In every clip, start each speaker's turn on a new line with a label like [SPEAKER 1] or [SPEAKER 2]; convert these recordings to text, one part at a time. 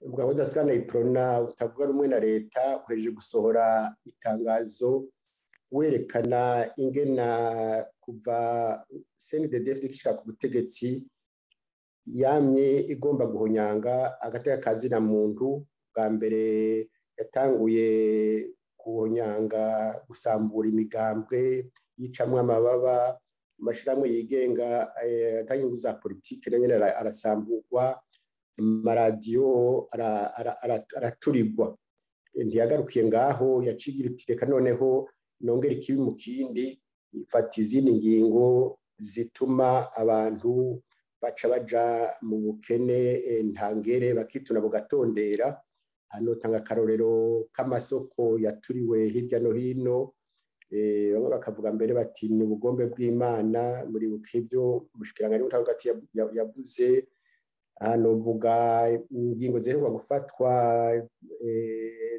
[SPEAKER 1] ubwo udasigana iprona utavuga rumwe na leta uhejeje gusohora itangazo werekana ingena kuva CNDD-FDD ishaka ku butegetsi yamye igomba guhonyanga agateka kazina muntu. Bwa mbere yatanguye guhonyanga gusambura imigambwe yicamwe amababa, amashirahamwe yigenga atanyungu za politike nyene arasamburwa, amaradiyo araturirwa. Ntiyagarukiye ngaho, yacigira iti reka noneho nongera ikibi mu kindi, ifata izindi ngingo zituma abantu baca baja mu bukene ntangere bakituna bugatondera. Hano tanga akarorero k'amasoko yaturiwe hirya no hino, bamwe bakavuga mbere bati ni ubugombe bw'Imana. Muri bukibyo mushikiranganje w'ubutungane yavuze. Hano vuga ingingo ziheruka gufatwa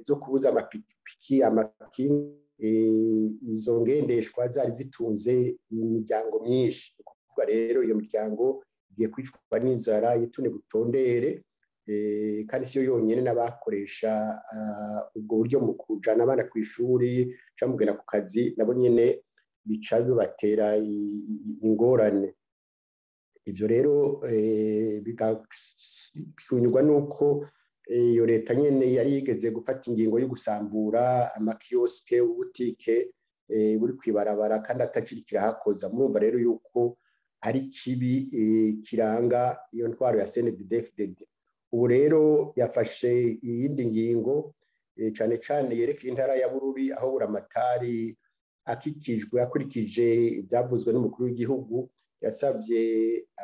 [SPEAKER 1] zo kubuza amapikipiki amakinga, izo ngendeshwa zari zitunze imiryango myinshi. Kuvuga rero iyo miryango igiye kwicwa n'inzara yitune butondere, kandi siyo yonyene n'abakoresha ubwo buryo mu kujana abana ku ishuri cyangwa mugena ku kazi nabo nyene bica bibatera ingorane. Ibyo rero bikunyurwa nuko iyo leta nyene yari yigeze gufata ingingo yo gusambura amakioske ubutike buri kwibarabara kandi ataciri kirahakoza. Murumva rero yuko ari kibi kiranga iyo ntwaro ya CNDD-FDD. Ubu rero yafashe iyindi ngingo cane cane yerekeye intara ya Bururi, aho buramatari akikijwe akurikije ibyavuzwe n'umukuru w'igihugu yasabye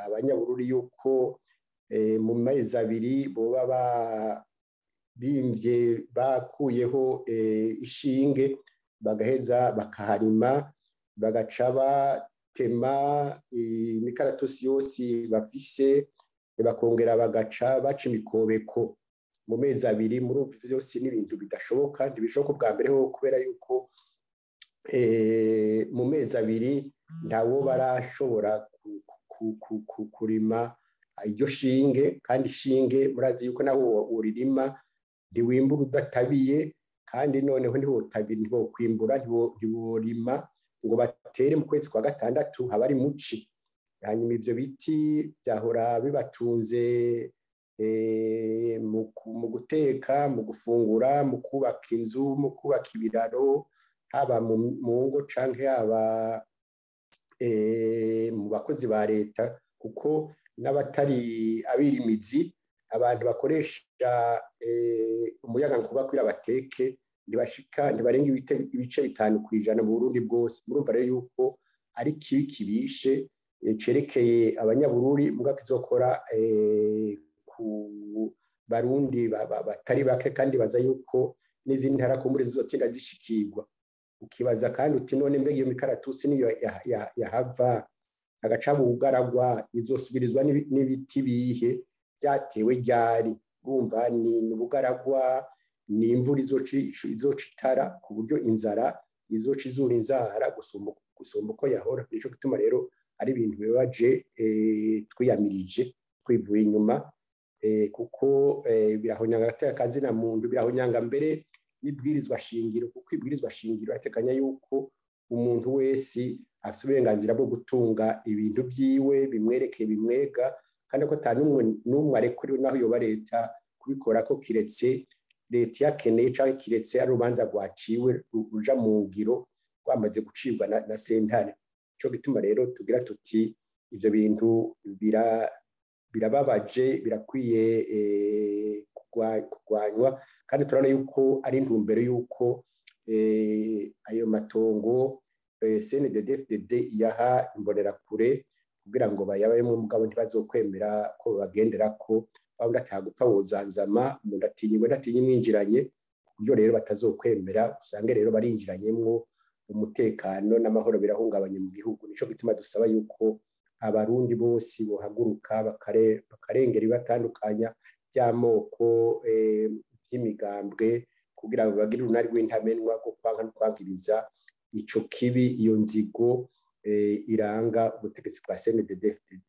[SPEAKER 1] abanyabururi yuko mu mezi abiri boba bimvye bakuyeho ishinge bagaheza bakaharima, bagaca batema imikaratusi yose bafise, bakongera bagaca baca imikobeko mu mezi abiri. Muri ubu byose n'ibintu bidashoboka, ntibishoboka bwa mbere ho kubera yuko mu mezi abiri ntawo barashobora kurima iryo shinge, kandi shinge murazi yuko naho uririma ntiwimbura udatabiye, kandi noneho ntibokwimbura ntiborima ngo batere mu kwezi kwa gatandatu haba ari muci. Hanyuma ivyo biti byahora bibatunze mu guteka, mu gufungura, mu kubaka inzu, mu kubaka ibiraro, haba mu ngo canke haba mu bakozi ba leta, kuko n'abatari abirimizi abantu bakoresha umuyaga nkuba kugira bateke ntibarenga ibice 5% mu Burundi bwose. Murumva rero yuko ari kibi kibishe cerekeye abanyabururi, muga kizokora ku barundi batari bake, kandi baza yuko n'izindi ntara ko muri zizotinda zishikirwa. Ukibaza kandi uti none mbega iyo mikaratusi niyo yahava agaca bugaragwa izosubirizwa n'ibiti bihe byatewe ryari? Urumva ni ubugaragwa, ni imvura izoca itara ku buryo inzara izoca izura inzara gusumba uko yahora. Nico gituma rero ari ibintu bibaje twiyamirije twivuye inyuma, kuko birahonyanga agateka kazina muntu, birahonyanga mbere n'ibwirizwa shingiro, kuko ibwirizwa shingiro atekanya yuko umuntu wese afite uburenganzira bwo gutunga ibintu vyiwe bimwerekeye bimwega, kandi ko n'umwe arekuriwe naho yoba leta kubikora, ko kiretse leta yakeneye canke kiretse ari urubanza rwaciwe ruja mu ngiro rwamaze gucibwa na sentare. Ico gituma rero tugira tuti ivyo bintu birababaje, birakwiye kurwanywa, kandi turabona yuko ari intumbero yuko ayo matongo CNDD-FDD yaha imbonerakure kugira ngo bayabemo, mugabo ntibazokwemera ko bagenderako, bawundi atagupfa wozanzama, umuntu atinya mwinjiranye, kubyo rero batazokwemera. Usange rero barinjiranyemwo umutekano n'amahoro birahungabanye mu gihugu. Nico gituma dusaba yuko abarundi bose bohaguruka bakarengera ibatandukanya by'amoko by'imigambwe, kugira ngo bagire urunari rw'intamenwa rwo kwanka no kwankiriza ico kibi, iyo nzigo iranga ubutegetsi bwa CNDD-FDD.